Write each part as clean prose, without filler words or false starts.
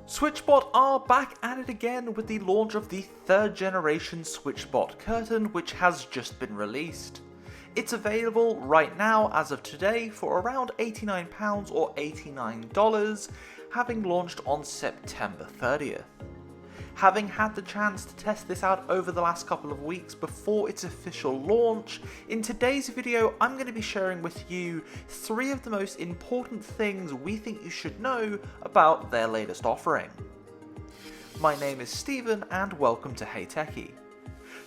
SwitchBot are back at it again with the launch of the 3rd generation SwitchBot Curtain, which has just been released. It's available right now as of today for around £89 or $89, having launched on September 30th. Having had the chance to test this out over the last couple of weeks before its official launch, in today's video I'm going to be sharing with you 3 of the most important things we think you should know about their latest offering. My name is Steven and welcome to Hey Techie.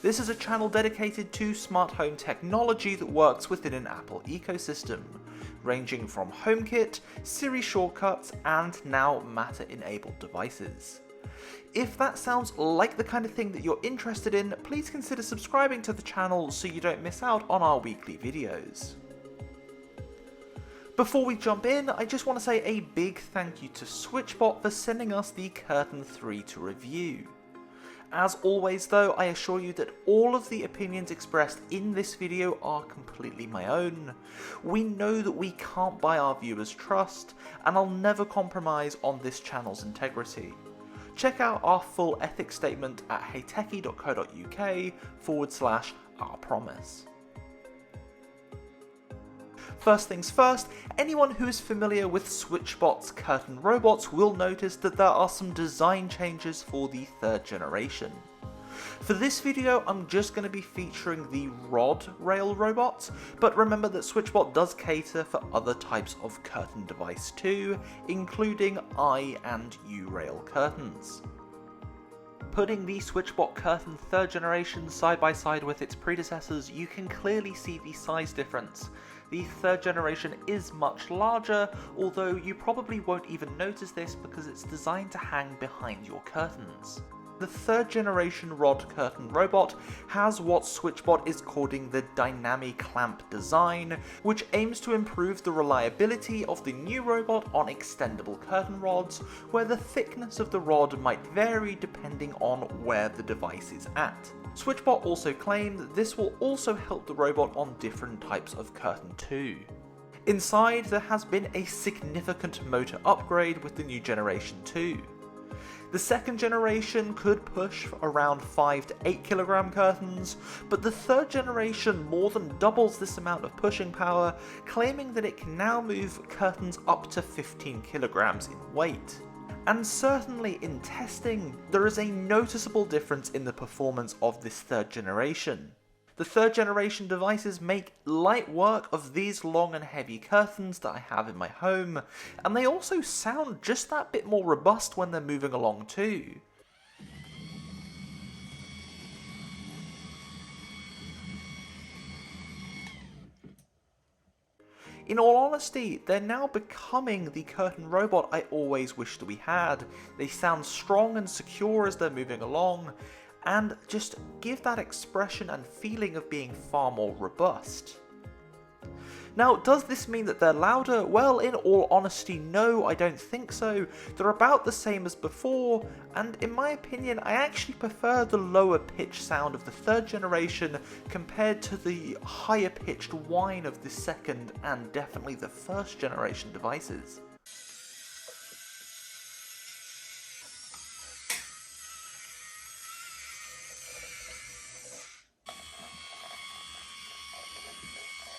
This is a channel dedicated to smart home technology that works within an Apple ecosystem, ranging from HomeKit, Siri shortcuts, and now Matter-enabled devices. If that sounds like the kind of thing that you're interested in, please consider subscribing to the channel so you don't miss out on our weekly videos. Before we jump in, I just want to say a big thank you to SwitchBot for sending us the Curtain 3 to review. As always though, I assure you that all of the opinions expressed in this video are completely my own. We know that we can't buy our viewers' trust, and I'll never compromise on this channel's integrity. Check out our full ethics statement at heytechie.co.uk/ourpromise. First things first, anyone who is familiar with SwitchBot's curtain robots will notice that there are some design changes for the 3rd generation. For this video, I'm just going to be featuring the rod rail robots, but remember that SwitchBot does cater for other types of curtain device too, including I and U rail curtains. Putting the SwitchBot Curtain 3rd generation side by side with its predecessors, you can clearly see the size difference. The 3rd generation is much larger, although you probably won't even notice this because it's designed to hang behind your curtains. The 3rd generation rod curtain robot has what SwitchBot is calling the dynamic clamp design, which aims to improve the reliability of the new robot on extendable curtain rods, where the thickness of the rod might vary depending on where the device is at. SwitchBot also claimed that this will also help the robot on different types of curtain too. Inside, there has been a significant motor upgrade with the new generation too. The 2nd generation could push around 5 to 8 kilogram curtains, but the 3rd generation more than doubles this amount of pushing power, claiming that it can now move curtains up to 15 kilograms in weight. And certainly in testing, there is a noticeable difference in the performance of this 3rd generation. The 3rd generation devices make light work of these long and heavy curtains that I have in my home, and they also sound just that bit more robust when they're moving along too. In all honesty, they're now becoming the curtain robot I always wished we had. They sound strong and secure as they're moving along, and just give that expression and feeling of being far more robust. Now, does this mean that they're louder? Well, in all honesty, no, I don't think so. They're about the same as before, and in my opinion, I actually prefer the lower pitch sound of the 3rd generation compared to the higher pitched whine of the 2nd and definitely the 1st generation devices.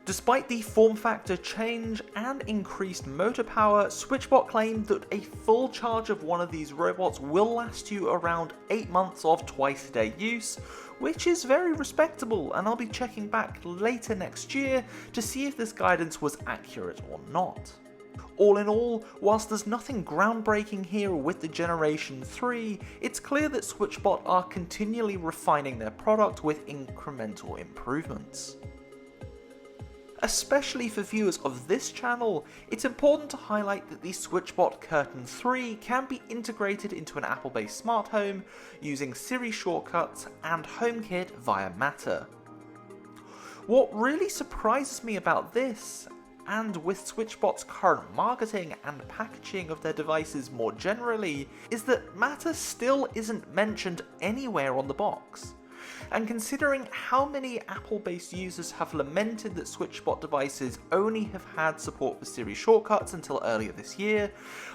Despite the form factor change and increased motor power, SwitchBot claimed that a full charge of one of these robots will last you around 8 months of twice-a-day use, which is very respectable, and I'll be checking back later next year to see if this guidance was accurate or not. All in all, whilst there's nothing groundbreaking here with the Generation 3, it's clear that SwitchBot are continually refining their product with incremental improvements. Especially for viewers of this channel, it's important to highlight that the SwitchBot Curtain 3 can be integrated into an Apple-based smart home using Siri shortcuts and HomeKit via Matter. What really surprises me about this, and with SwitchBot's current marketing and packaging of their devices more generally, is that Matter still isn't mentioned anywhere on the box. And considering how many Apple-based users have lamented that SwitchBot devices only have had support for Siri shortcuts until earlier this year,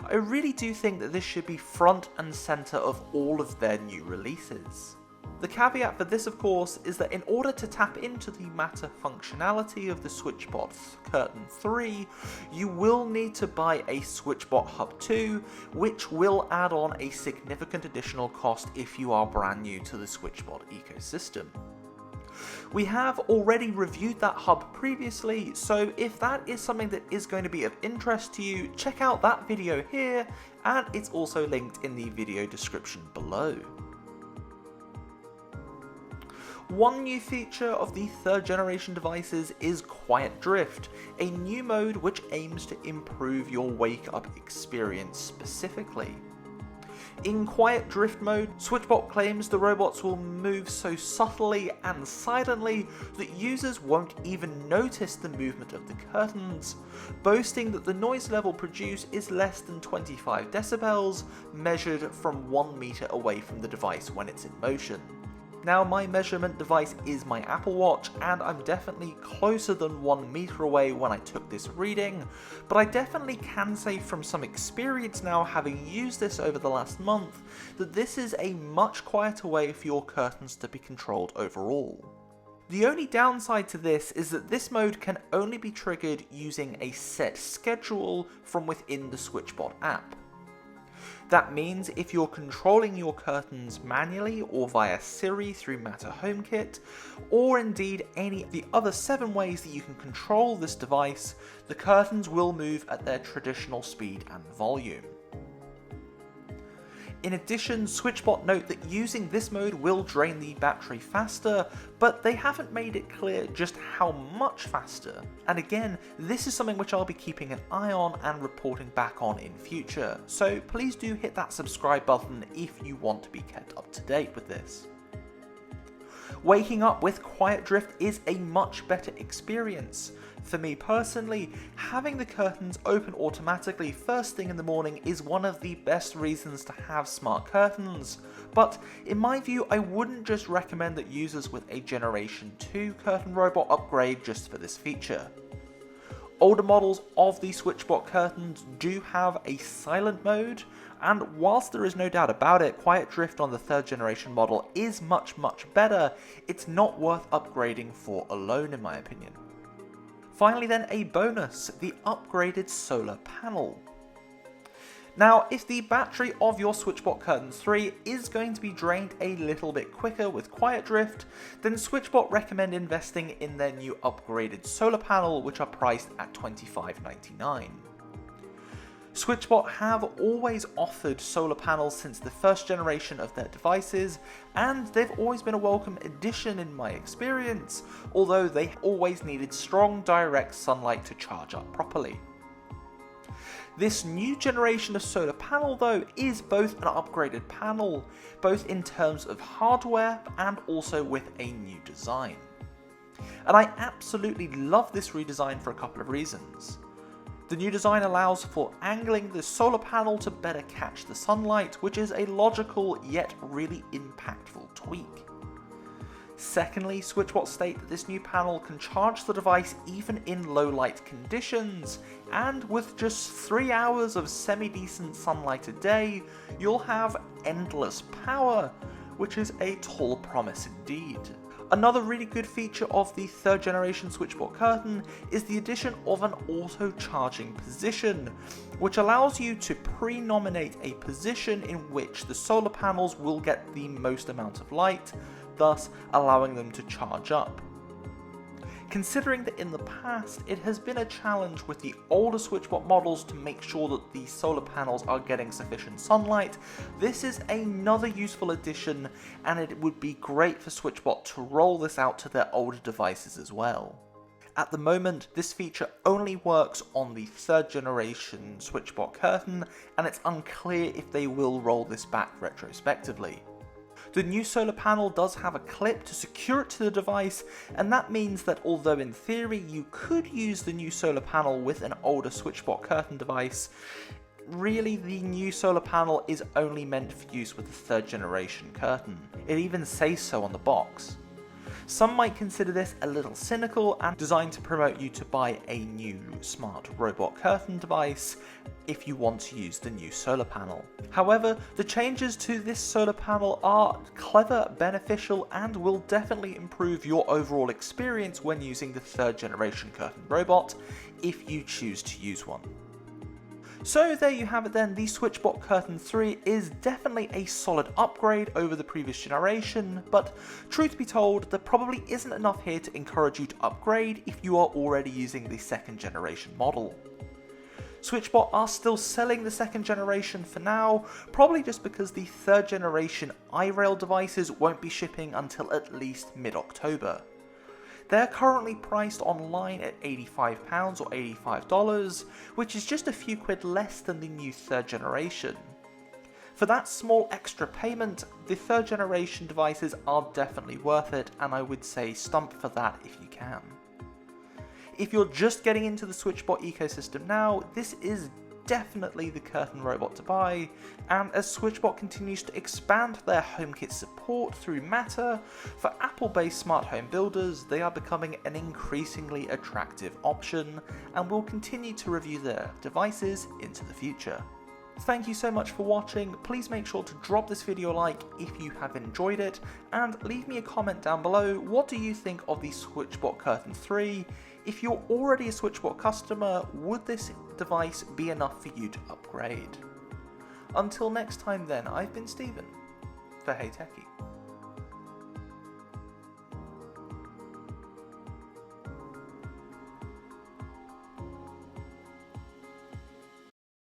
I really do think that this should be front and center of all of their new releases. The caveat for this, of course, is that in order to tap into the Matter functionality of the SwitchBot Curtain 3, you will need to buy a SwitchBot Hub 2, which will add on a significant additional cost if you are brand new to the SwitchBot ecosystem. We have already reviewed that hub previously, so if that is something that is going to be of interest to you, check out that video here, and it's also linked in the video description below. One new feature of the third generation devices is QuietDrift, a new mode which aims to improve your wake-up experience specifically. In QuietDrift mode, SwitchBot claims the robots will move so subtly and silently that users won't even notice the movement of the curtains, boasting that the noise level produced is less than 25 decibels, measured from 1 meter away from the device when it's in motion. Now, my measurement device is my Apple Watch, and I'm definitely closer than 1 meter away when I took this reading, but I definitely can say from some experience now, having used this over the last month, that this is a much quieter way for your curtains to be controlled overall. The only downside to this is that this mode can only be triggered using a set schedule from within the SwitchBot app. That means if you're controlling your curtains manually or via Siri through Matter HomeKit, or indeed any of the other 7 ways that you can control this device, the curtains will move at their traditional speed and volume. In addition, SwitchBot note that using this mode will drain the battery faster, but they haven't made it clear just how much faster. And again, this is something which I'll be keeping an eye on and reporting back on in future, so please do hit that subscribe button if you want to be kept up to date with this. Waking up with QuietDrift is a much better experience. For me personally, having the curtains open automatically first thing in the morning is one of the best reasons to have smart curtains, but in my view I wouldn't just recommend that users with a Generation 2 curtain robot upgrade just for this feature. Older models of the SwitchBot curtains do have a silent mode, and whilst there is no doubt about it, QuietDrift on the 3rd generation model is much better, it's not worth upgrading for alone in my opinion. Finally then, a bonus, the upgraded solar panel. Now, if the battery of your SwitchBot Curtain 3 is going to be drained a little bit quicker with QuietDrift, then SwitchBot recommend investing in their new upgraded solar panel, which are priced at $25.99. SwitchBot have always offered solar panels since the 1st generation of their devices, and they've always been a welcome addition in my experience, although they always needed strong direct sunlight to charge up properly. This new generation of solar panel though is both an upgraded panel, both in terms of hardware and also with a new design. And I absolutely love this redesign for a couple of reasons. The new design allows for angling the solar panel to better catch the sunlight, which is a logical yet really impactful tweak. Secondly, SwitchBot state that this new panel can charge the device even in low light conditions, and with just 3 hours of semi-decent sunlight a day, you'll have endless power, which is a tall promise indeed. Another really good feature of the 3rd generation SwitchBot Curtain is the addition of an auto charging position, which allows you to pre-nominate a position in which the solar panels will get the most amount of light, thus allowing them to charge up. Considering that in the past it has been a challenge with the older SwitchBot models to make sure that the solar panels are getting sufficient sunlight, this is another useful addition, and it would be great for SwitchBot to roll this out to their older devices as well. At the moment, this feature only works on the 3rd generation SwitchBot Curtain, and it's unclear if they will roll this back retrospectively. The new solar panel does have a clip to secure it to the device, and that means that although in theory you could use the new solar panel with an older SwitchBot Curtain device, really the new solar panel is only meant for use with the 3rd generation curtain. It even says so on the box. Some might consider this a little cynical and designed to promote you to buy a new smart robot curtain device if you want to use the new solar panel. However, the changes to this solar panel are clever, beneficial, and will definitely improve your overall experience when using the 3rd generation curtain robot if you choose to use one. So there you have it then, the SwitchBot Curtain 3 is definitely a solid upgrade over the previous generation, but truth be told, there probably isn't enough here to encourage you to upgrade if you are already using the 2nd generation model. SwitchBot are still selling the 2nd generation for now, probably just because the 3rd generation iRail devices won't be shipping until at least mid-October. They're currently priced online at £85 or $85, which is just a few quid less than the new 3rd generation. For that small extra payment, the 3rd generation devices are definitely worth it, and I would say stump for that if you can. If you're just getting into the SwitchBot ecosystem now, this is definitely the curtain robot to buy, and as SwitchBot continues to expand their HomeKit support through Matter, for Apple-based smart home builders, they are becoming an increasingly attractive option, and will continue to review their devices into the future. Thank you so much for watching. Please make sure to drop this video a like if you have enjoyed it, and leave me a comment down below. What do you think of the SwitchBot Curtain 3? If you're already a SwitchBot customer, would this device be enough for you to upgrade? Until next time then, I've been Steven for Hey Techie.